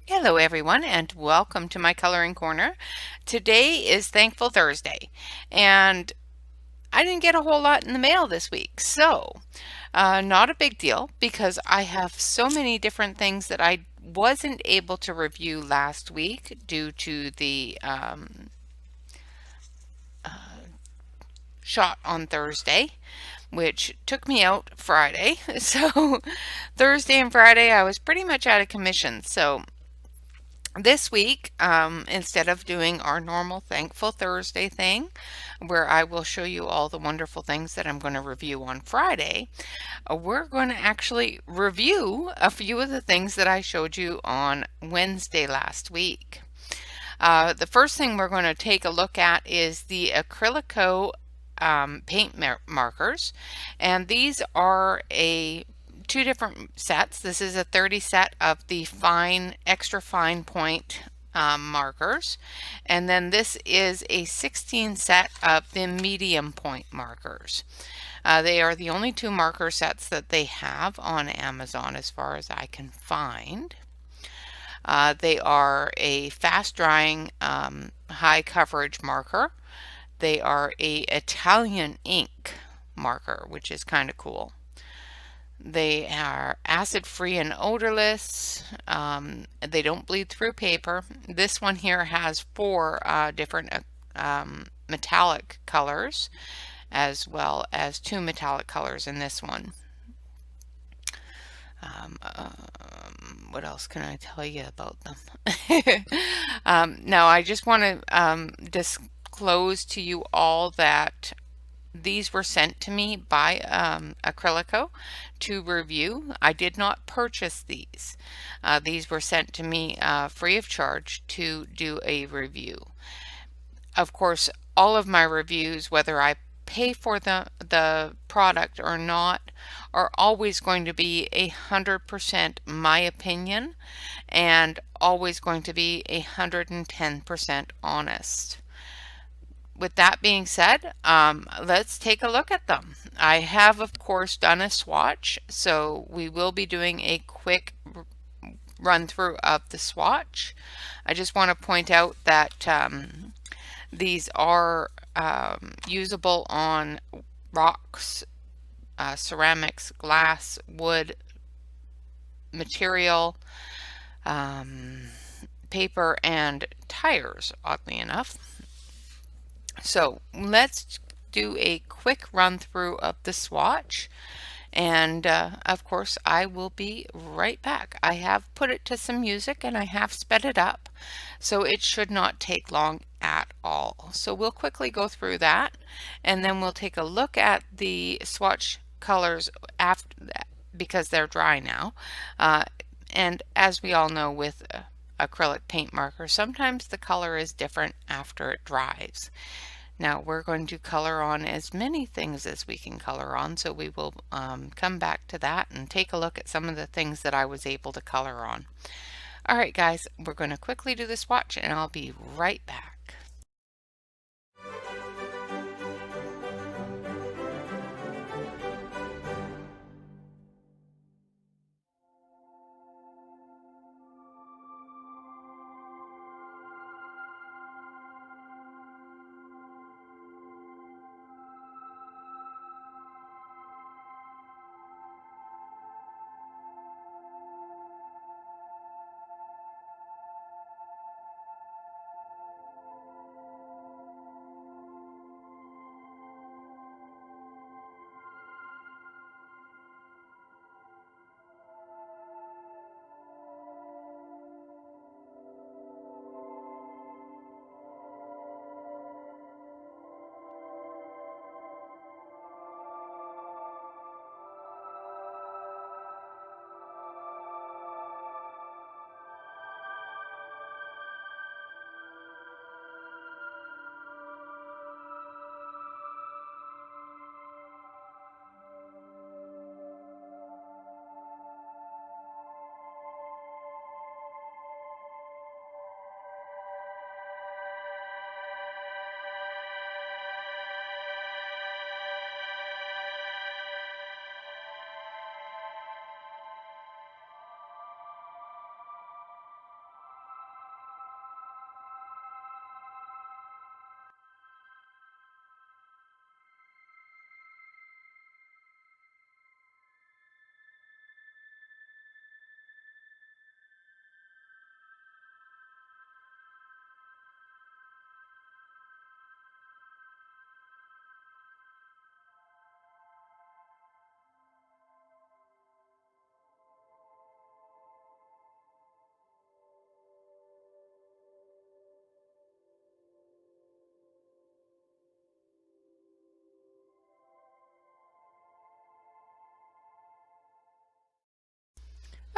Hello everyone and welcome to my coloring corner. Today is Thankful Thursday and I didn't get a whole lot in the mail this week. Not a big deal because I have so many different things that I wasn't able to review last week due to the shot on Thursday, which took me out Friday. So Thursday and Friday I was pretty much out of commission. So this week, instead of doing our normal Thankful Thursday thing, where I will show you all the wonderful things that I'm going to review on Friday, we're going to actually review a few of the things that I showed you on Wednesday last week. The first thing we're going to take a look at is the Acrylico paint markers, and these are two different sets. This is a 30 set of the fine, extra fine point markers, and then this is a 16 set of the medium point markers. They are the only two marker sets that they have on Amazon as far as I can find. They are a fast drying high coverage marker. They are a Italian ink marker, which is kind of cool. They are acid free and odorless. They don't bleed through paper. This one here has four different metallic colors, as well as two metallic colors in this one. What else can I tell you about them? Now, I just want to disclose to you all that these were sent to me by Acrylico to review. I did not purchase these. These were sent to me free of charge to do a review. Of course, all of my reviews, whether I pay for the product or not, are always going to be 100% my opinion and always going to be 110% honest. With that being said, let's take a look at them. I have, of course, done a swatch, so we will be doing a quick run through of the swatch. I just want to point out that these are usable on rocks, ceramics, glass, wood, material, paper, and tires, oddly enough. So let's do a quick run through of the swatch. And of course, I will be right back. I have put it to some music and I have sped it up, so it should not take long at all. So we'll quickly go through that, and then we'll take a look at the swatch colors after that, because they're dry now. And as we all know with acrylic paint markers, sometimes the color is different after it dries. Now we're going to color on as many things as we can color on, so we will come back to that and take a look at some of the things that I was able to color on. Alright guys, we're going to quickly do the swatch and I'll be right back.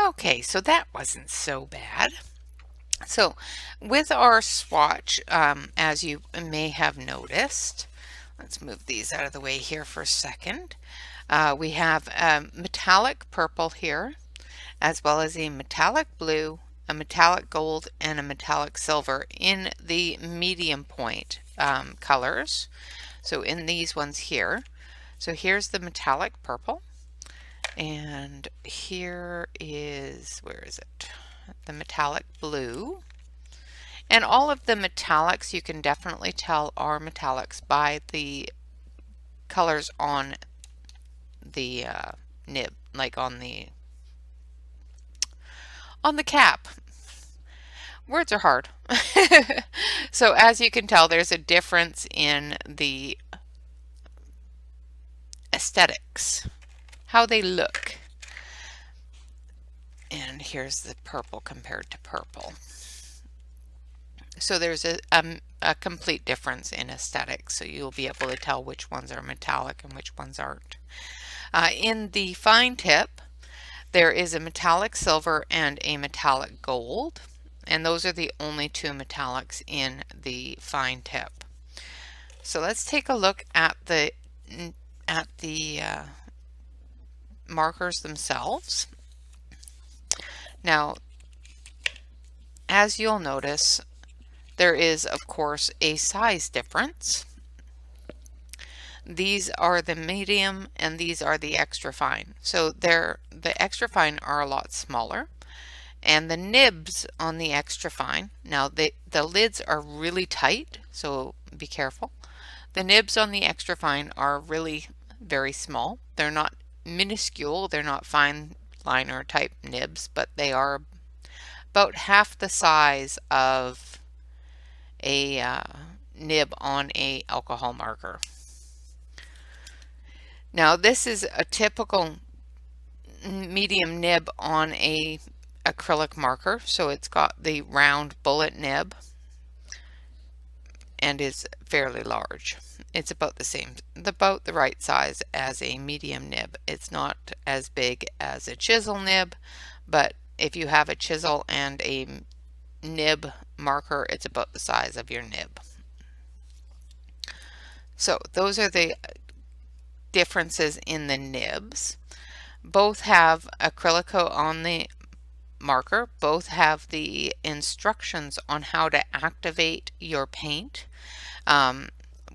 Okay, so that wasn't so bad. So with our swatch, as you may have noticed, let's move these out of the way here for a second. We have a metallic purple here, as well as a metallic blue, a metallic gold, and a metallic silver in the medium point colors. So in these ones here. So here's the metallic purple, and here is, where is it? The metallic blue. And all of the metallics you can definitely tell are metallics by the colors on the nib, like on the cap. Words are hard. So as you can tell, there's a difference in the aesthetics, how they look. And here's the purple compared to purple. So there's a complete difference in aesthetics, so you'll be able to tell which ones are metallic and which ones aren't. In the fine tip, there is a metallic silver and a metallic gold, and those are the only two metallics in the fine tip. So let's take a look at the markers themselves. Now, as you'll notice, there is, of course, a size difference. These are the medium and these are the extra fine. So the extra fine are a lot smaller, and the nibs on the extra fine, now the lids are really tight, so be careful. The nibs on the extra fine are really very small. They're not minuscule, they're not fine liner type nibs, but they are about half the size of a nib on a alcohol marker. Now this is a typical medium nib on a acrylic marker, so it's got the round bullet nib and is fairly large. It's about the same, about the right size as a medium nib. It's not as big as a chisel nib, but if you have a chisel and a nib marker, it's about the size of your nib. So those are the differences in the nibs. Both have Acrylico on the marker. Both have the instructions on how to activate your paint.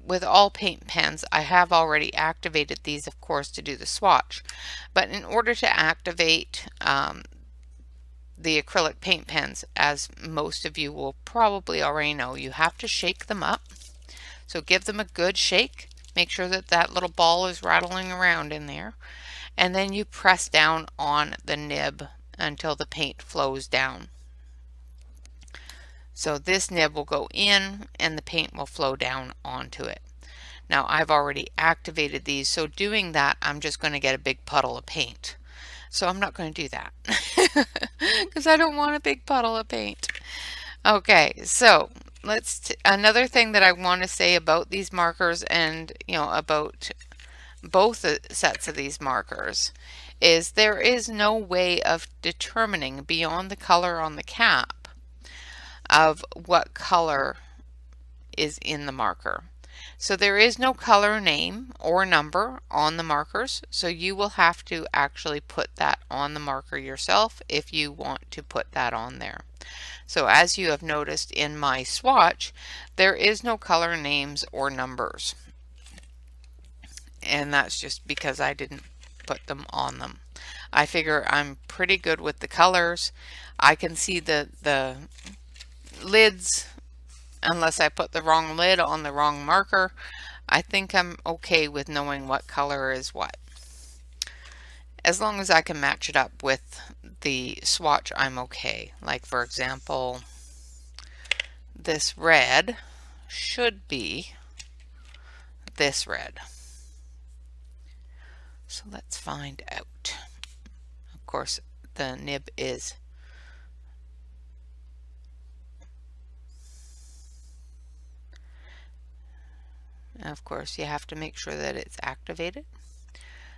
With all paint pens, I have already activated these, of course, to do the swatch. But in order to activate the acrylic paint pens, as most of you will probably already know, you have to shake them up. So give them a good shake. Make sure that that little ball is rattling around in there. And then you press down on the nib until the paint flows down. So this nib will go in and the paint will flow down onto it. Now I've already activated these, so doing that I'm just going to get a big puddle of paint. So I'm not going to do that because I don't want a big puddle of paint. Okay, so another thing that I want to say about these markers, and about both sets of these markers, is there is no way of determining beyond the color on the cap of what color is in the marker. So there is no color name or number on the markers, so you will have to actually put that on the marker yourself if you want to put that on there. So as you have noticed in my swatch, there is no color names or numbers. And that's just because I didn't put them on them. I figure I'm pretty good with the colors. I can see the lids unless I put the wrong lid on the wrong marker. I think I'm okay with knowing what color is what. As long as I can match it up with the swatch, I'm okay. Like for example, this red should be this red. So let's find out. Of course, the nib is of course you have to make sure that it's activated.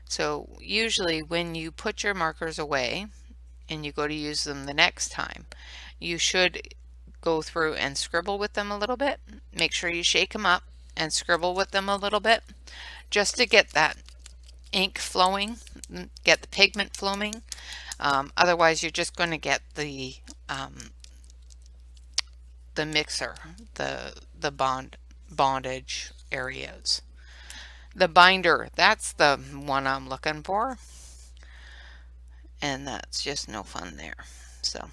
So usually when you put your markers away, and you go to use them the next time, you should go through and scribble with them a little bit. Make sure you shake them up and scribble with them a little bit just to get that ink flowing, get the pigment flowing. Otherwise, you're just going to get the mixer, the bondage areas. The binder, that's the one I'm looking for, and that's just no fun there. So,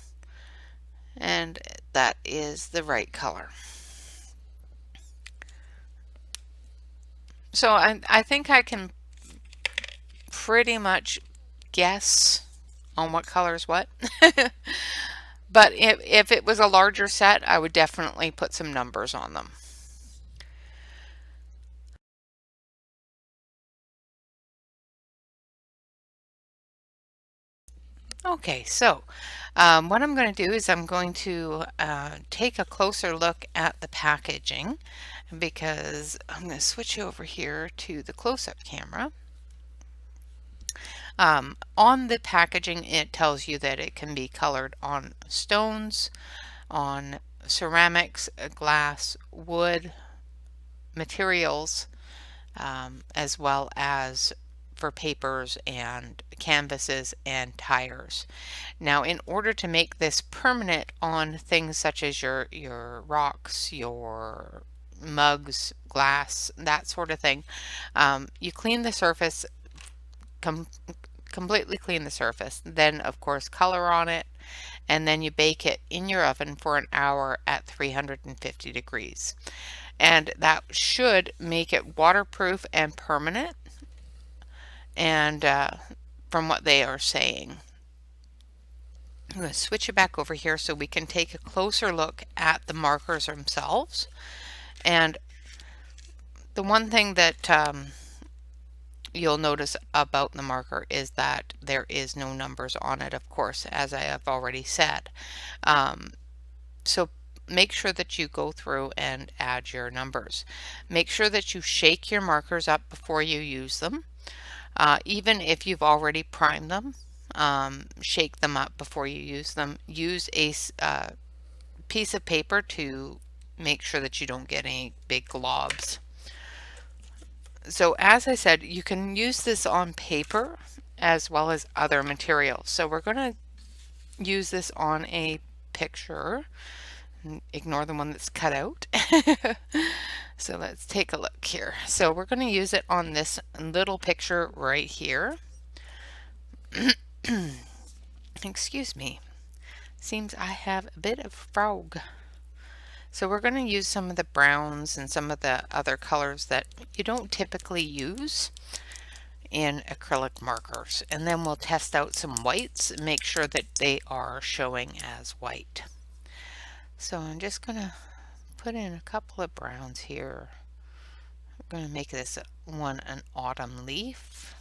and that is the right color. So I think I can pretty much guess on what color is what. But if it was a larger set, I would definitely put some numbers on them. Okay, so what I'm going to do is I'm going to take a closer look at the packaging, because I'm going to switch over here to the close-up camera. On the packaging, it tells you that it can be colored on stones, on ceramics, glass, wood, materials, as well as for papers and canvases and tires. Now, in order to make this permanent on things such as your rocks, your mugs, glass, that sort of thing, you clean the surface, completely clean the surface, then of course color on it, and then you bake it in your oven for an hour at 350 degrees. And that should make it waterproof and permanent, and from what they are saying. I'm going to switch it back over here so we can take a closer look at the markers themselves. And the one thing that you'll notice about the marker is that there is no numbers on it, of course, as I have already said. So make sure that you go through and add your numbers. Make sure that you shake your markers up before you use them. Even if you've already primed them, shake them up before you use them. Use a piece of paper to make sure that you don't get any big globs. So as I said, you can use this on paper as well as other materials. So we're going to use this on a picture. Ignore the one that's cut out. So let's take a look here. So we're going to use it on this little picture right here. Excuse me. Seems I have a bit of frog. So we're going to use some of the browns and some of the other colors that you don't typically use in acrylic markers. And then we'll test out some whites and make sure that they are showing as white. So I'm just going to put in a couple of browns here. I'm going to make this one an autumn leaf.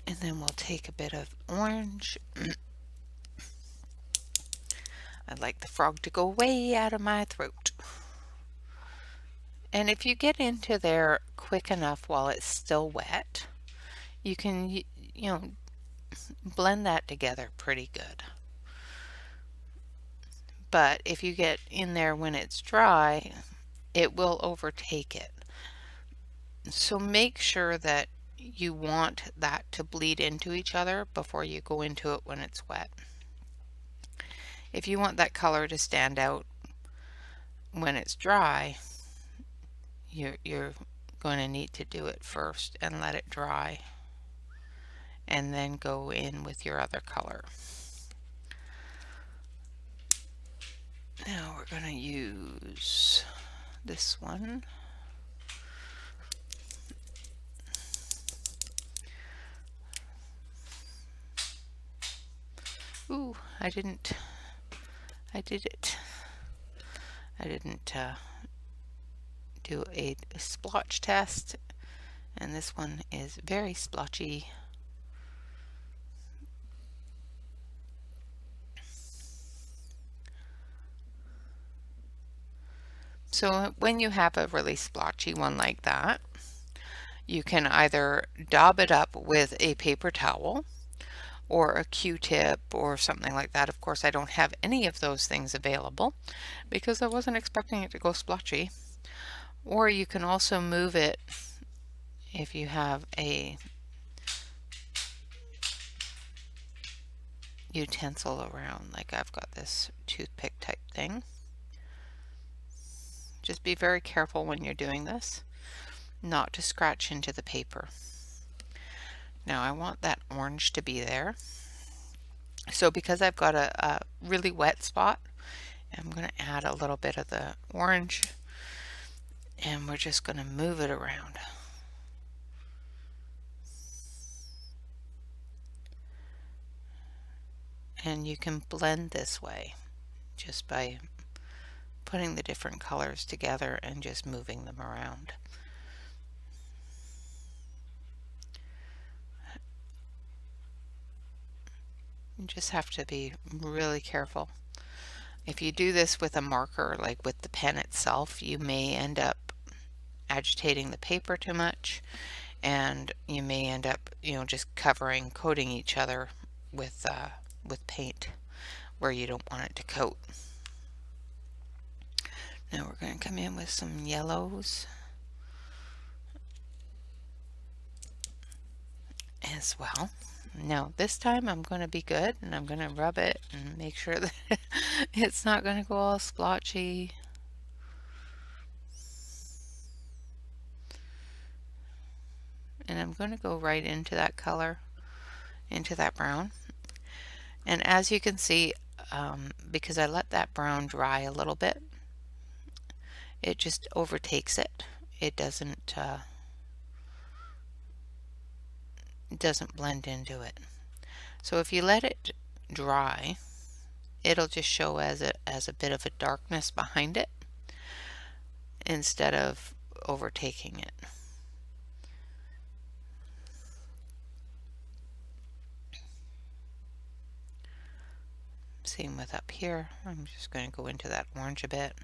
And then we'll take a bit of orange. I'd like the frog to go way out of my throat. And if you get into there quick enough while it's still wet, you can, you know, blend that together pretty good. But if you get in there when it's dry, it will overtake it. So make sure that you want that to bleed into each other before you go into it when it's wet. If you want that color to stand out when it's dry, you're going to need to do it first and let it dry, and then go in with your other color. Now we're going to use this one. Ooh, I did it. I didn't do a splotch test, and this one is very splotchy. So when you have a really splotchy one like that, You can either daub it up with a paper towel or a Q-tip or something like that. Of course, I don't have any of those things available because I wasn't expecting it to go splotchy. Or you can also move it if you have a utensil around, like I've got this toothpick type thing. Just be very careful when you're doing this, not to scratch into the paper. Now I want that orange to be there. So because I've got a really wet spot, I'm going to add a little bit of the orange, and we're just going to move it around. And you can blend this way just by putting the different colors together and just moving them around. You just have to be really careful. If you do this with a marker, like with the pen itself, you may end up agitating the paper too much, and you may end up, just coating each other with paint where you don't want it to coat. Now we're going to come in with some yellows as well. Now this time I'm going to be good, and I'm going to rub it and make sure that it's not going to go all splotchy. And I'm going to go right into that color, into that brown. And as you can see, because I let that brown dry a little bit, it just overtakes it. It doesn't blend into it. So if you let it dry, it'll just show as a bit of a darkness behind it instead of overtaking it. Same with up here. I'm just going to go into that orange a bit.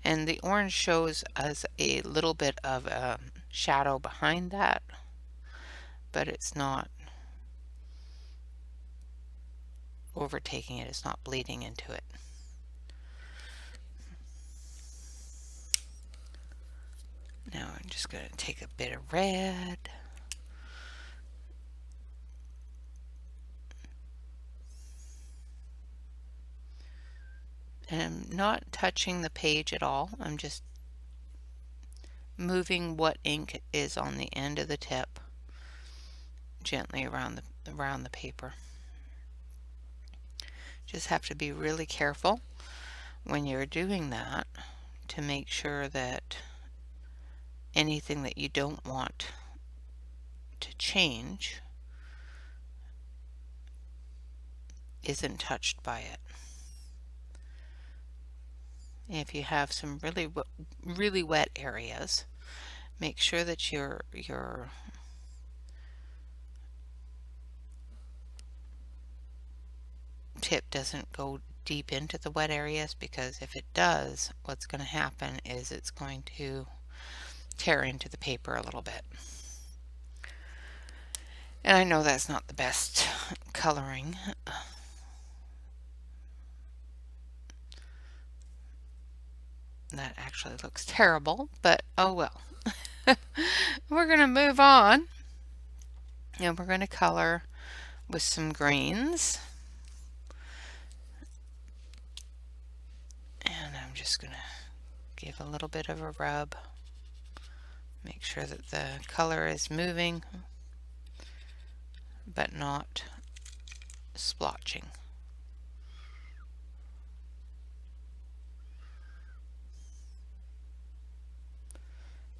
And the orange shows as a little bit of a shadow behind that, but it's not overtaking it. It's not bleeding into it. Now I'm just going to take a bit of red. And I'm not touching the page at all. I'm just moving what ink is on the end of the tip gently around the paper. Just have to be really careful when you're doing that to make sure that anything that you don't want to change isn't touched by it. If you have some really wet areas, make sure that your tip doesn't go deep into the wet areas, because if it does, what's going to happen is it's going to tear into the paper a little bit. And I know that's not the best coloring. That actually looks terrible, but oh well. We're going to move on, and we're going to color with some greens. And I'm just going to give a little bit of a rub. Make sure that the color is moving, but not splotching.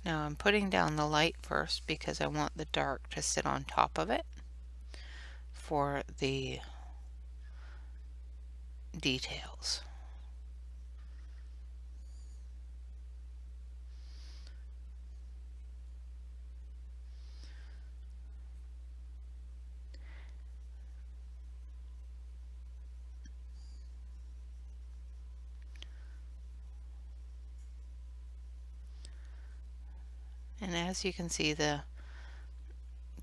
Now I'm putting down the light first because I want the dark to sit on top of it for the details. And as you can see, the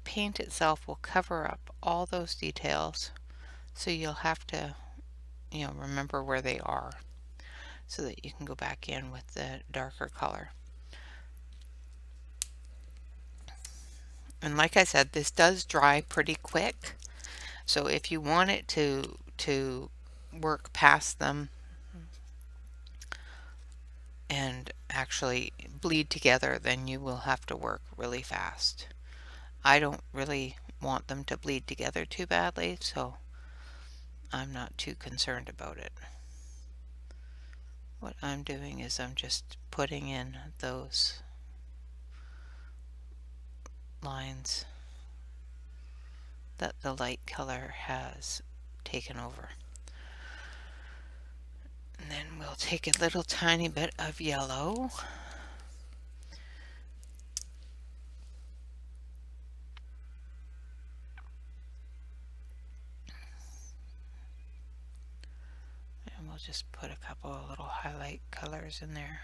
paint itself will cover up all those details, so you'll have to, remember where they are so that you can go back in with the darker color. And like I said, this does dry pretty quick, so if you want it to work past them and actually bleed together, then you will have to work really fast. I don't really want them to bleed together too badly, so I'm not too concerned about it. What I'm doing is I'm just putting in those lines that the light color has taken over. And then we'll take a little tiny bit of yellow. And we'll just put a couple of little highlight colors in there.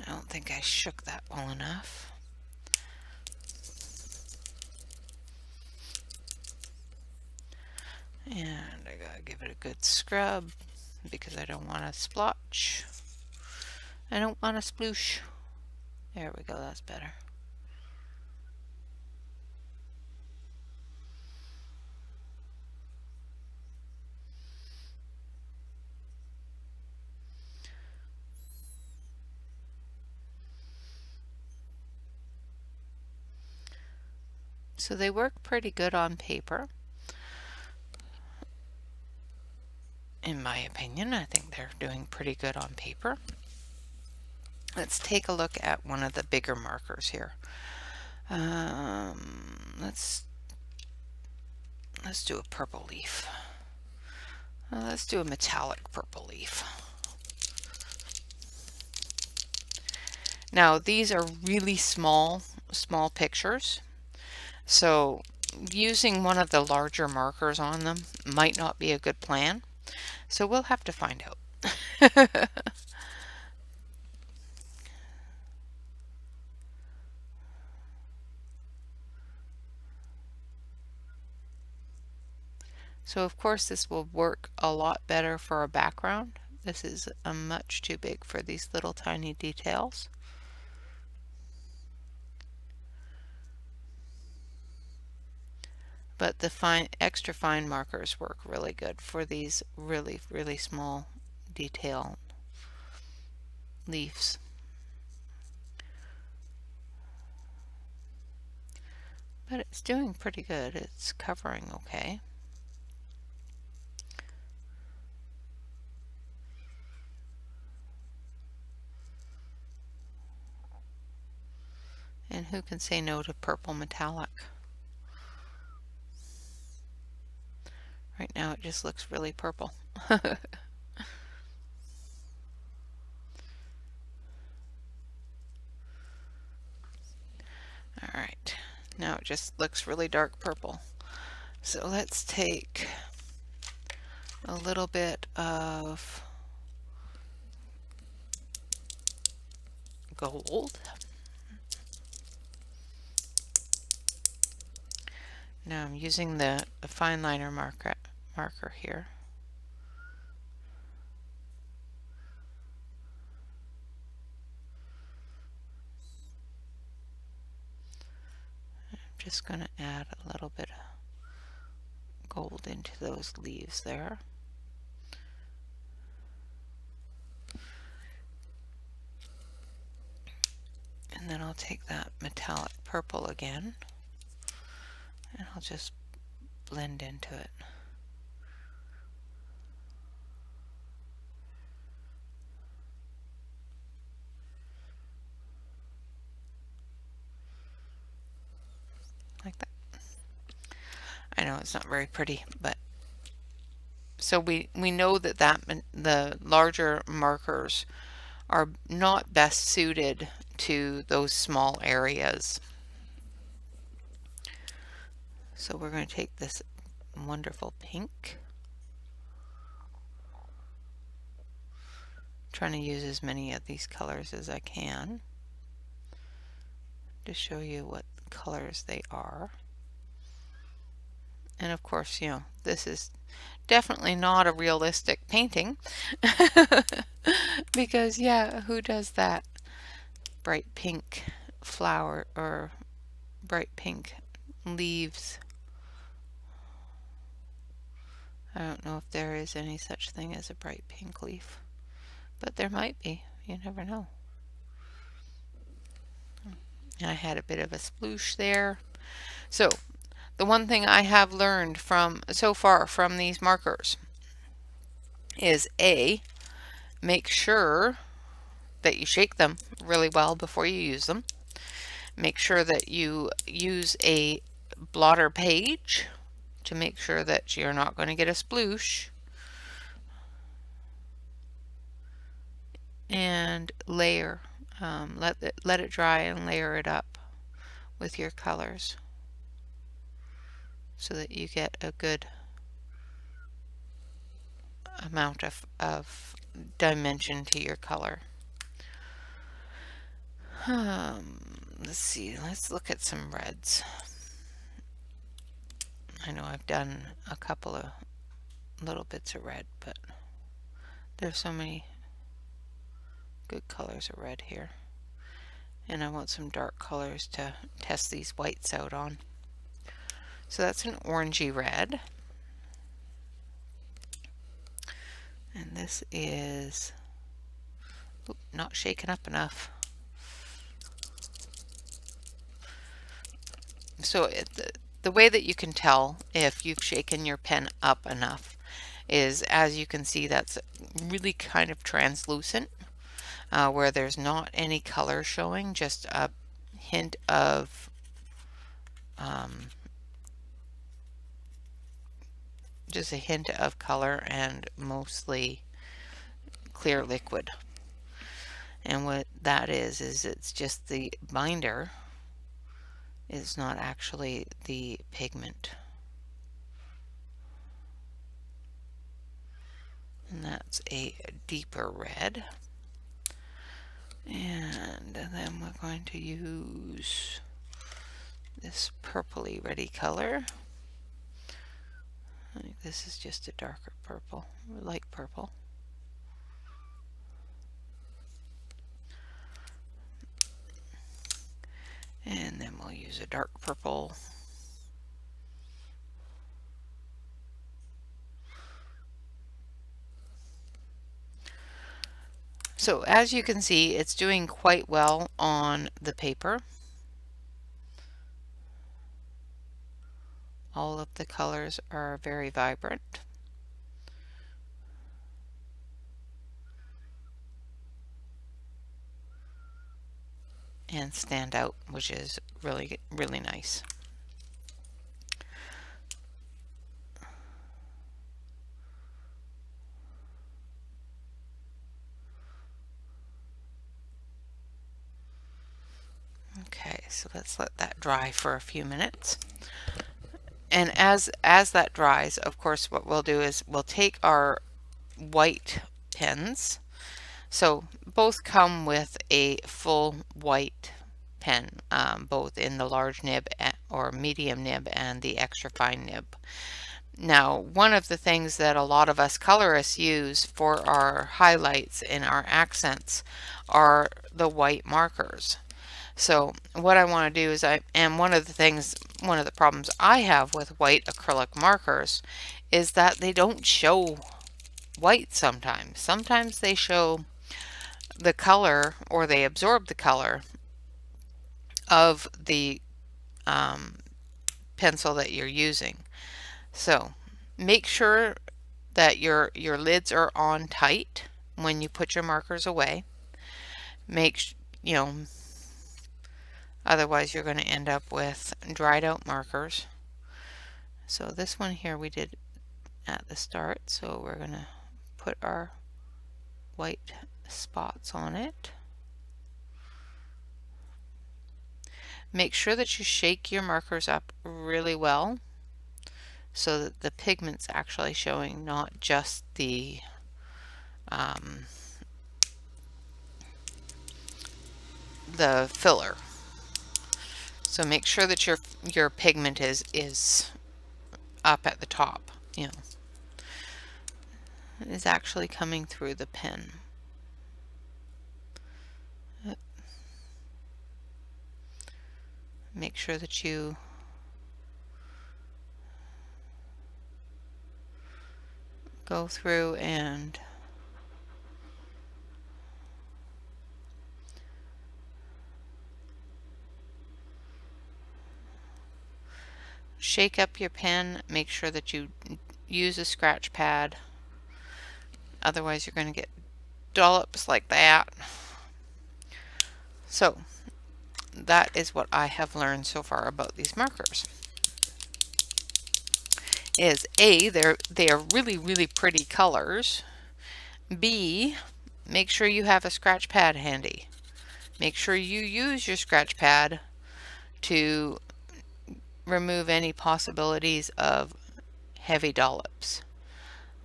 I don't think I shook that well enough. And I gotta give it a good scrub because I don't want a splotch. I don't want a sploosh. There we go, that's better. So they work pretty good on paper. In my opinion, I think they're doing pretty good on paper. Let's take a look at one of the bigger markers here. Let's do a purple leaf. Let's do a metallic purple leaf. Now these are really small pictures, so using one of the larger markers on them might not be a good plan. So we'll have to find out. So of course this will work a lot better for a background. This is much too big for these little tiny details. But the extra fine markers work really good for these really, really small detail leaves. But it's doing pretty good. It's covering okay. And who can say no to purple metallic? Right now it just looks really purple. Alright, now it just looks really dark purple. So let's take a little bit of gold. Now I'm using the fine liner marker here. I'm just going to add a little bit of gold into those leaves there. And then I'll take that metallic purple again and I'll just blend into it. Like that. I know it's not very pretty, but so we know that the larger markers are not best suited to those small areas. So we're going to take this wonderful pink trying to use as many of these colors as I can to show you what colors they are. And of course, you know, this is definitely not a realistic painting because yeah, who does that? Bright pink flower or bright pink leaves. I don't know if there is any such thing as a bright pink leaf, but there might be. You never know. I had a bit of a sploosh there. So the one thing I have learned from so far from these markers is A, make sure that you shake them really well before you use them. Make sure that you use a blotter page to make sure that you're not going to get a sploosh. And layer. Let it dry and layer it up with your colors so that you get a good amount of dimension to your color. Let's see, let's look at some reds. I know I've done a couple of little bits of red, but there's so many good colors of red here. And I want some dark colors to test these whites out on. So that's an orangey red. And this is not shaken up enough. So the way that you can tell if you've shaken your pen up enough is, as you can see, that's really kind of translucent, where there's not any color showing, just a hint of color and mostly clear liquid. And what that is it's just the binder is not actually the pigment. And that's a deeper red. And then we're going to use this purpley ready color. I think this is just a darker purple, light purple. And then we'll use a dark purple. So as you can see, it's doing quite well on the paper. All of the colors are very vibrant. And stand out, which is really, really nice. Okay, so let's let that dry for a few minutes. And as that dries, of course, what we'll do is we'll take our white pens. So both come with a full white pen, both in the large nib or medium nib and the extra fine nib. Now, one of the things that a lot of us colorists use for our highlights and our accents are the white markers. So what I want to do is one of the problems I have with white acrylic markers is that they don't show white sometimes. Sometimes they show the color, or they absorb the color of the pencil that you're using. So make sure that your lids are on tight when you put your markers away. Otherwise you're going to end up with dried out markers. So this one here we did at the start, so we're going to put our white spots on it. Make sure that you shake your markers up really well so that the pigment's actually showing, not just the the filler. So make sure that your pigment is up at the top, you know, is actually coming through the pen. Make sure that you go through and shake up your pen. Make sure that you use a scratch pad. Otherwise you're going to get dollops like that. So that is what I have learned so far about these markers. Is A, they are really pretty colors. B, make sure you have a scratch pad handy. Make sure you use your scratch pad to remove any possibilities of heavy dollops.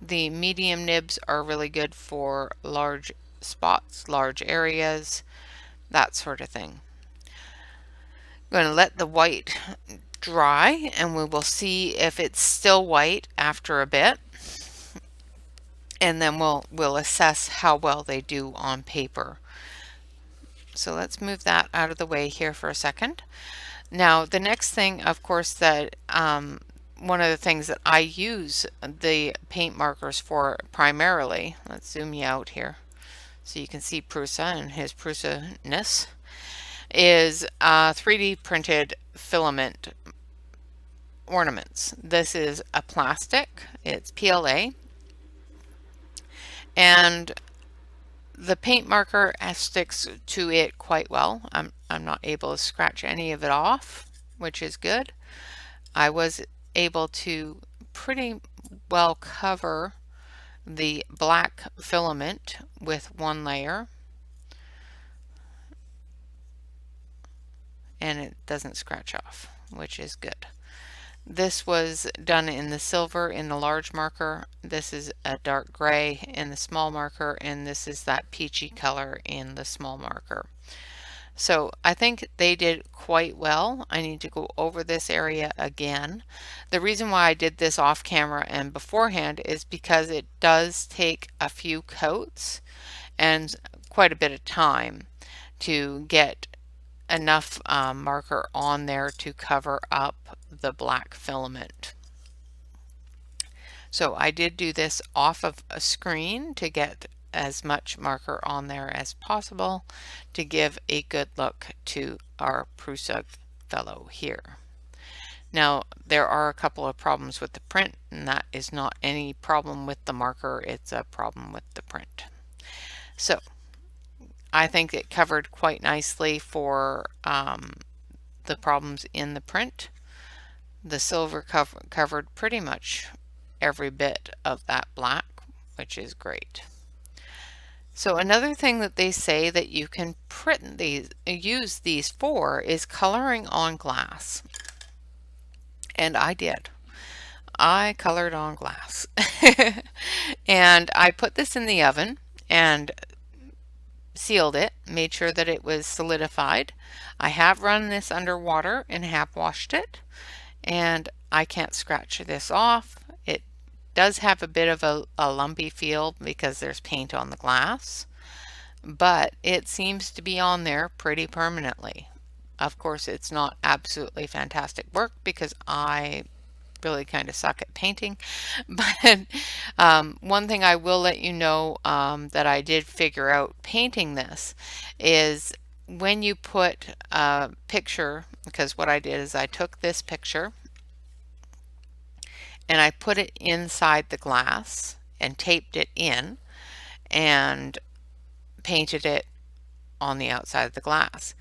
The medium nibs are really good for large spots, large areas, that sort of thing. I'm going to let the white dry and we will see if it's still white after a bit, and then we'll assess how well they do on paper. So let's move that out of the way here for a second. Now the next thing, of course, that one of the things that I use the paint markers for primarily, let's zoom you out here so you can see Prusa and his Prusa-ness, is 3D printed filament ornaments. This is a plastic, it's PLA, and the paint marker sticks to it quite well. I'm not able to scratch any of it off, which is good. I was able to pretty well cover the black filament with one layer, and it doesn't scratch off, which is good. This was done in the silver in the large marker. This is a dark gray in the small marker, and this is that peachy color in the small marker. So I think they did quite well. I need to go over this area again. The reason why I did this off camera and beforehand is because it does take a few coats and quite a bit of time to get enough marker on there to cover up the black filament. So I did do this off of a screen to get as much marker on there as possible to give a good look to our Prusa fellow here. Now there are a couple of problems with the print, and that is not any problem with the marker, it's a problem with the print. So I think it covered quite nicely for the problems in the print. The silver covered pretty much every bit of that black, which is great. So another thing that they say that you can print these, use these for, is coloring on glass. And I did. I colored on glass. And I put this in the oven and sealed it, made sure that it was solidified. I have run this under water and have washed it, and I can't scratch this off. It does have a bit of a lumpy feel because there's paint on the glass, but it seems to be on there pretty permanently. Of course, it's not absolutely fantastic work because I really kind of suck at painting, but one thing I will let you know that I did figure out painting this is when you put a picture, because what I did is I took this picture and I put it inside the glass and taped it in and painted it on the outside of the glass.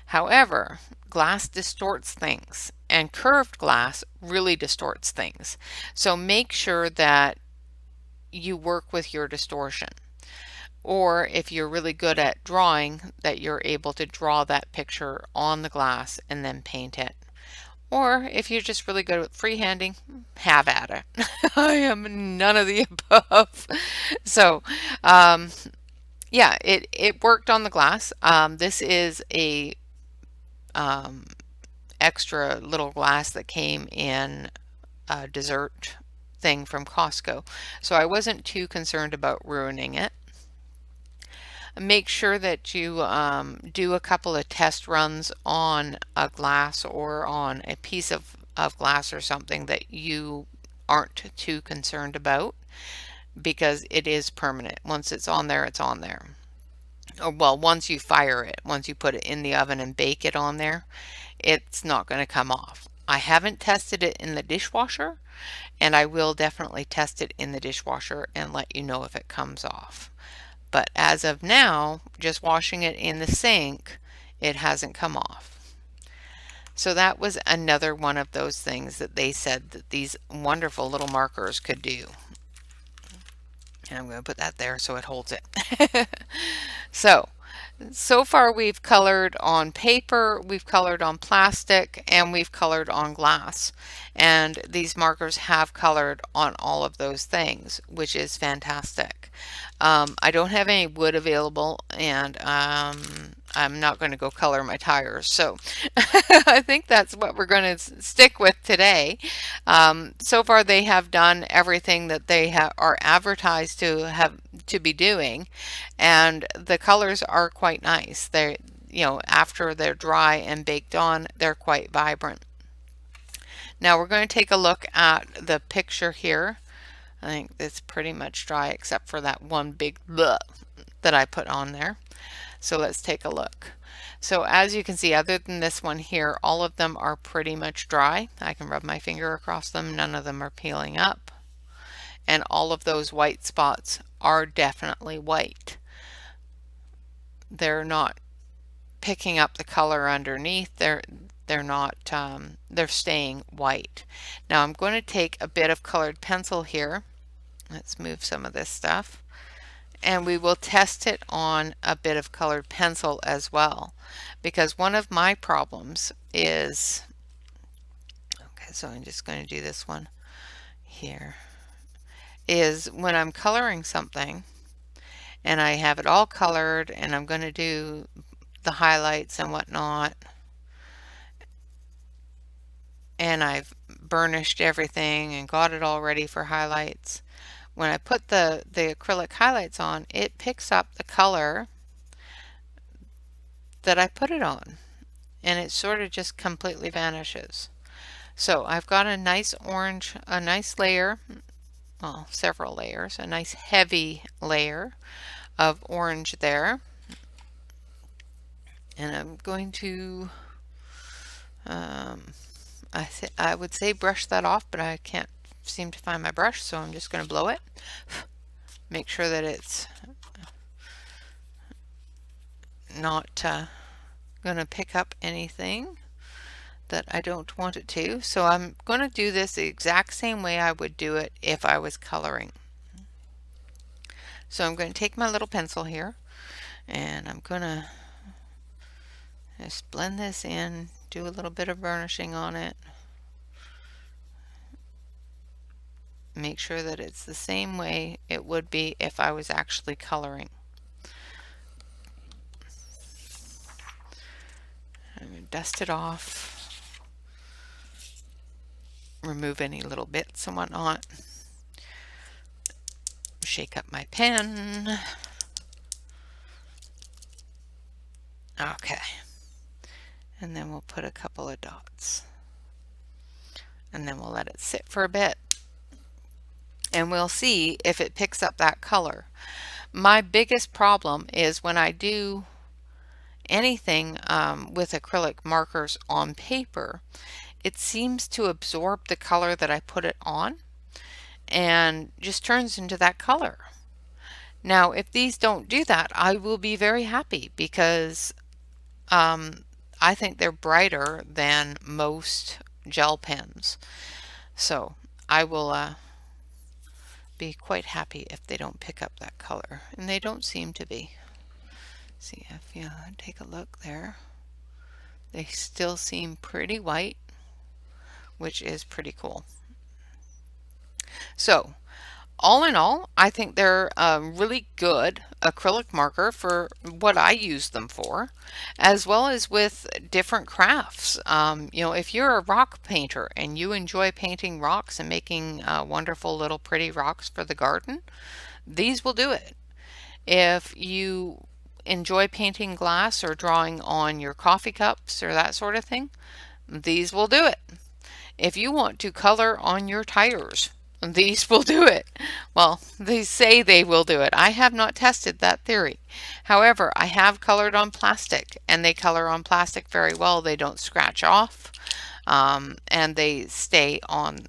However, glass distorts things, and curved glass really distorts things. So make sure that you work with your distortion. Or if you're really good at drawing, that you're able to draw that picture on the glass and then paint it. Or if you're just really good at freehanding, have at it. I am none of the above. So Yeah, it worked on the glass. This is a um, extra little glass that came in a dessert thing from Costco. So I wasn't too concerned about ruining it. Make sure that you do a couple of test runs on a glass or on a piece of glass or something that you aren't too concerned about, because it is permanent. Once it's on there, it's on there. Or, well, once you fire it, once you put it in the oven and bake it on there, it's not going to come off. I haven't tested it in the dishwasher, and I will definitely test it in the dishwasher and let you know if it comes off. But as of now, just washing it in the sink, it hasn't come off. So that was another one of those things that they said that these wonderful little markers could do. And I'm going to put that there so it holds it. So far we've colored on paper, we've colored on plastic, and we've colored on glass. And these markers have colored on all of those things, which is fantastic. I don't have any wood available, and I'm not going to go color my tires. So I think that's what we're going to stick with today. So far they have done everything that they are advertised to be doing, and the colors are quite nice. They're, after they're dry and baked on, they're quite vibrant. Now we're going to take a look at the picture here. I think it's pretty much dry except for that one big bleh that I put on there. So let's take a look. So as you can see, other than this one here, all of them are pretty much dry. I can rub my finger across them. None of them are peeling up. And all of those white spots are definitely white. They're not picking up the color underneath. They're not, they're staying white. Now I'm going to take a bit of colored pencil here. Let's move some of this stuff. And we will test it on a bit of colored pencil as well, because one of my problems is, okay, so I'm just going to do this one here, is when I'm coloring something and I have it all colored and I'm going to do the highlights and whatnot, and I've burnished everything and got it all ready for highlights. When I put the acrylic highlights on, it picks up the color that I put it on, and it sort of just completely vanishes. So I've got a nice orange, a nice layer, well, several layers, a nice heavy layer of orange there. And I'm going to, I would say brush that off, but I can't seem to find my brush, so I'm just going to blow it. Make sure that it's not going to pick up anything that I don't want it to. So I'm going to do this the exact same way I would do it if I was coloring. So I'm going to take my little pencil here, and I'm going to just blend this in, do a little bit of burnishing on it. Make sure that it's the same way it would be if I was actually coloring. I'm going to dust it off, remove any little bits and whatnot, shake up my pen. Okay, and then we'll put a couple of dots, and then we'll let it sit for a bit, and we'll see if it picks up that color. My biggest problem is when I do anything with acrylic markers on paper, it seems to absorb the color that I put it on and just turns into that color. Now, if these don't do that, I will be very happy, because I think they're brighter than most gel pens. So I will be quite happy if they don't pick up that color, and they don't seem to be. See if you take a look there. They still seem pretty white, which is pretty cool. So all in all, I think they're a really good acrylic marker for what I use them for, as well as with different crafts. You know, if you're a rock painter and you enjoy painting rocks and making wonderful little pretty rocks for the garden, these will do it. If you enjoy painting glass or drawing on your coffee cups or that sort of thing, these will do it. If you want to color on your tires, these will do it. Well, they say they will do it. I have not tested that theory. However, I have colored on plastic, and they color on plastic very well. They don't scratch off, and they stay on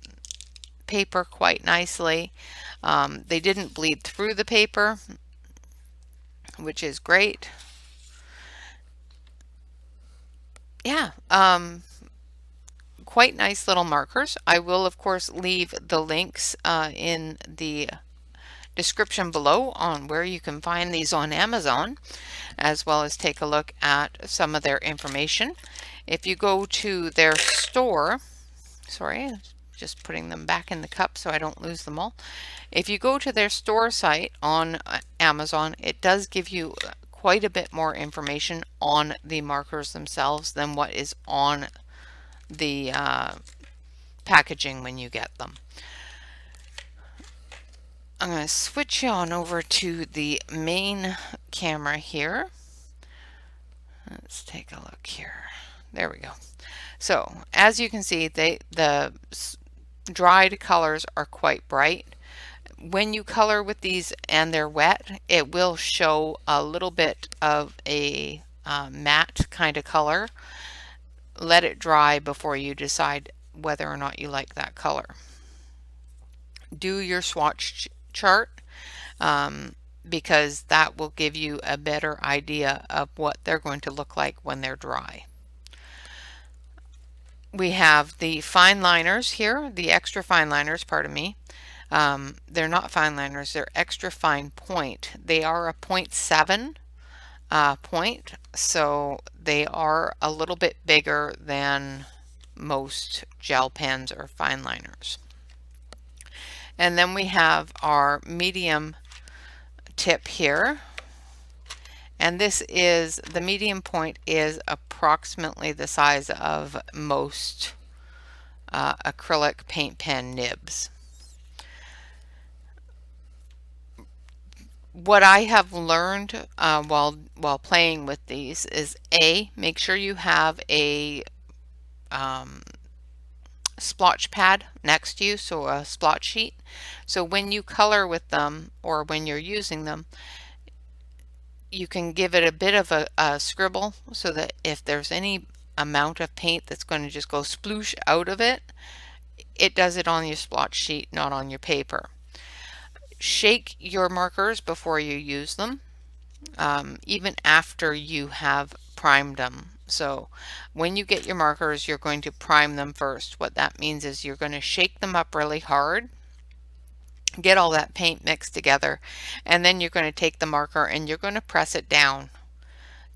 paper quite nicely. They didn't bleed through the paper, which is great. Yeah, quite nice little markers. I will, of course, leave the links in the description below on where you can find these on Amazon, as well as take a look at some of their information. If you go to their store, sorry, just putting them back in the cup so I don't lose them all. If you go to their store site on Amazon, it does give you quite a bit more information on the markers themselves than what is on the packaging when you get them. I'm going to switch you on over to the main camera here. Let's take a look here. There we go. So as you can see, the dried colors are quite bright. When you color with these and they're wet, it will show a little bit of a matte kind of color. Let it dry before you decide whether or not you like that color. Do your swatch chart, because that will give you a better idea of what they're going to look like when they're dry. We have the fine liners here, the extra fine liners, pardon me. They're not fine liners, they're extra fine point. They are a 0.7 point, so they are a little bit bigger than most gel pens or fine liners. And then we have our medium tip here. And this is, the medium point is approximately the size of most acrylic paint pen nibs. What I have learned while playing with these is make sure you have a splotch pad next to you, so a splotch sheet. So when you color with them or when you're using them, you can give it a bit of a scribble so that if there's any amount of paint that's going to just go sploosh out of it, it does it on your splotch sheet, not on your paper. Shake your markers before you use them, even after you have primed them. So when you get your markers, you're going to prime them first. What that means is you're going to shake them up really hard, get all that paint mixed together, and then you're going to take the marker and you're going to press it down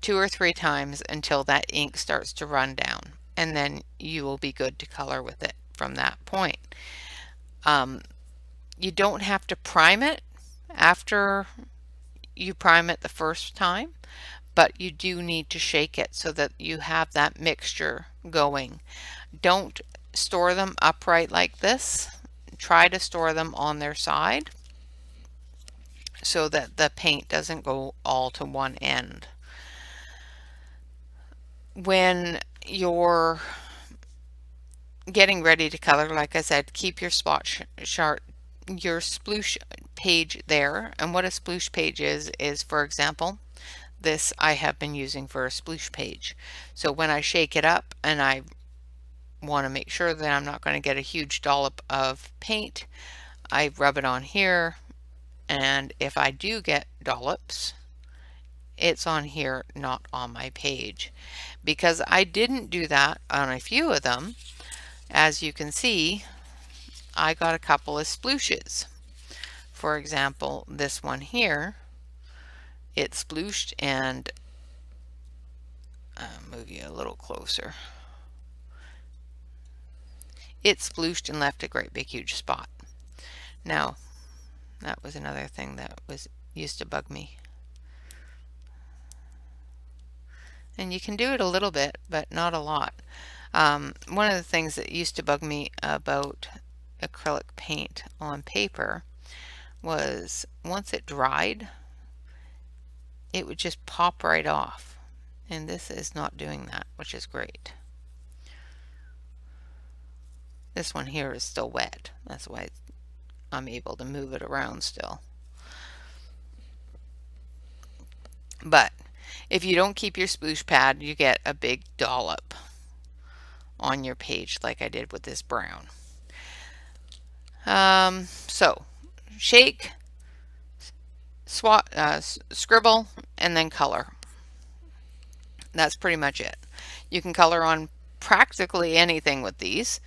2 or 3 times until that ink starts to run down, and then you will be good to color with it from that point. You don't have to prime it after you prime it the first time, but you do need to shake it so that you have that mixture going. Don't store them upright like this. Try to store them on their side so that the paint doesn't go all to one end. When you're getting ready to color, like I said, keep your splotch chart, your sploosh page there. And what a sploosh page is, for example, this I have been using for a sploosh page. So when I shake it up and I want to make sure that I'm not going to get a huge dollop of paint, I rub it on here, and if I do get dollops, it's on here, not on my page. Because I didn't do that on a few of them, as you can see, I got a couple of splooshes. For example, this one here, it splooshed, and I'll move you a little closer. It splooshed and left a great big huge spot. Now, That was another thing that was used to bug me. And you can do it a little bit, but not a lot. One of the things that used to bug me about acrylic paint on paper was once it dried, it would just pop right off. And this is not doing that, which is great. This one here is still wet. That's why I'm able to move it around still. But if you don't keep your sploosh pad, you get a big dollop on your page like I did with this brown. So shake, scribble, and then color. That's pretty much it. You can color on practically anything with these.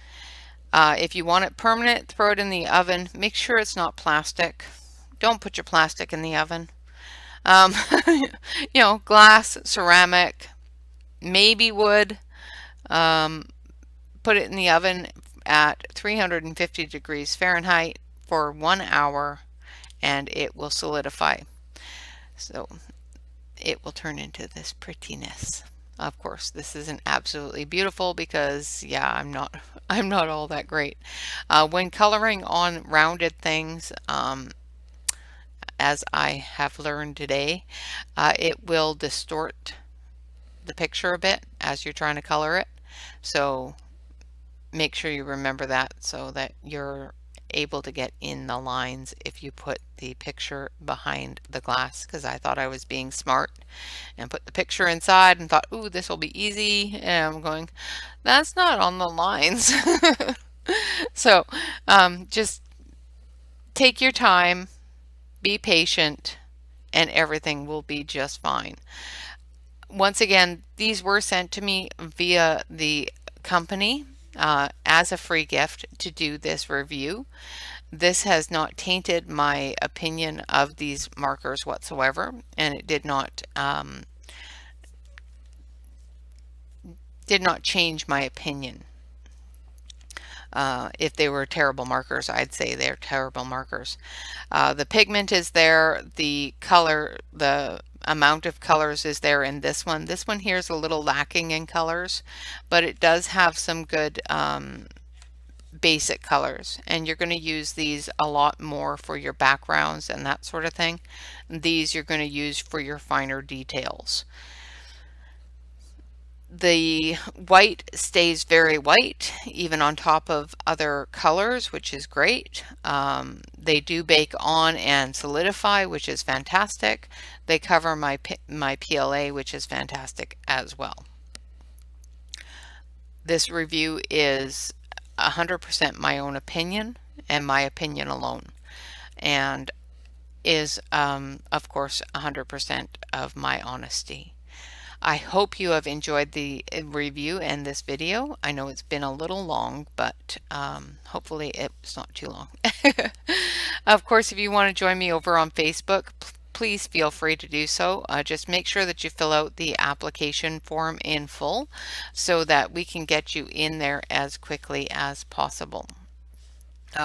If you want it permanent, throw it in the oven. Make sure it's not plastic. Don't put your plastic in the oven. You know, glass, ceramic, maybe wood. Put it in the oven at 350 degrees Fahrenheit for 1 hour and it will solidify. So it will turn into this prettiness. Of course, this isn't absolutely beautiful because, yeah, I'm not all that great. When coloring on rounded things, as I have learned today, it will distort the picture a bit as you're trying to color it. So make sure you remember that so that you're able to get in the lines if you put the picture behind the glass, because I thought I was being smart and put the picture inside and thought, ooh, this will be easy, and I'm going, that's not on the lines. So just take your time, be patient, and everything will be just fine. Once again, these were sent to me via the company as a free gift to do this review. This has not tainted my opinion of these markers whatsoever, and it did not change my opinion. If they were terrible markers, I'd say they're terrible markers. The pigment is there, the color, the amount of colors is there in this one. This one here is a little lacking in colors, but it does have some good basic colors, and you're going to use these a lot more for your backgrounds and that sort of thing. These you're going to use for your finer details. The white stays very white even on top of other colors, which is great. They do bake on and solidify, which is fantastic. They cover my PLA, which is fantastic as well. This review is 100% my own opinion and my opinion alone, and is of course 100% of my honesty. I hope you have enjoyed the review and this video. I know it's been a little long, but hopefully it's not too long. Of course, if you want to join me over on Facebook, please feel free to do so. Just make sure that you fill out the application form in full so that we can get you in there as quickly as possible.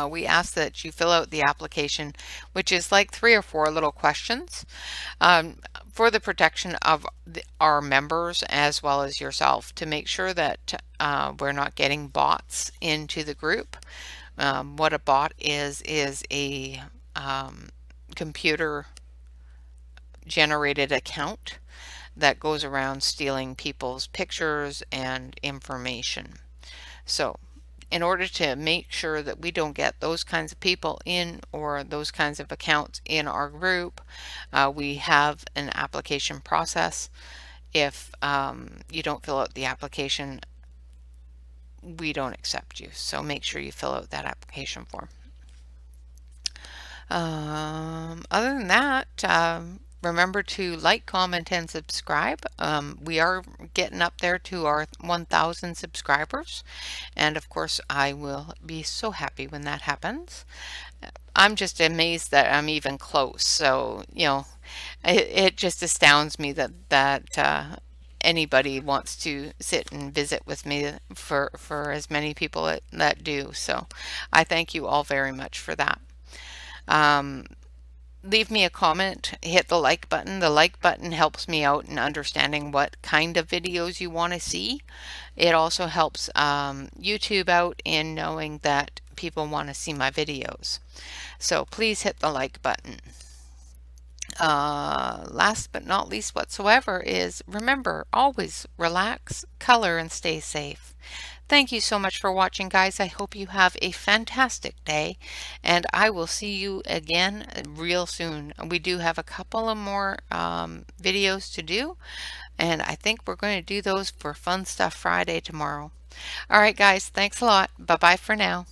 We ask that you fill out the application, which is like 3 or 4 little questions for the protection of our members as well as yourself, to make sure that we're not getting bots into the group. What a bot is a computer generated account that goes around stealing people's pictures and information. So in order to make sure that we don't get those kinds of people in, or those kinds of accounts in our group, we have an application process. If you don't fill out the application, we don't accept you. So make sure you fill out that application form. Other than that, remember to like, comment, and subscribe. We are getting up there to our 1,000 subscribers, and of course I will be so happy when that happens. I'm just amazed that I'm even close. So, you know, it just astounds me that anybody wants to sit and visit with me, for as many people that do. So I thank you all very much for that. leave me a comment, hit the like button. The like button helps me out in understanding what kind of videos you want to see. It also helps YouTube out in knowing that people want to see my videos. So please hit the like button. Last but not least whatsoever is remember, always relax, color, and stay safe. Thank you so much for watching, guys. I hope you have a fantastic day, and I will see you again real soon. We do have a couple of more videos to do, and I think we're going to do those for Fun Stuff Friday tomorrow. All right, guys, thanks a lot. Bye-bye for now.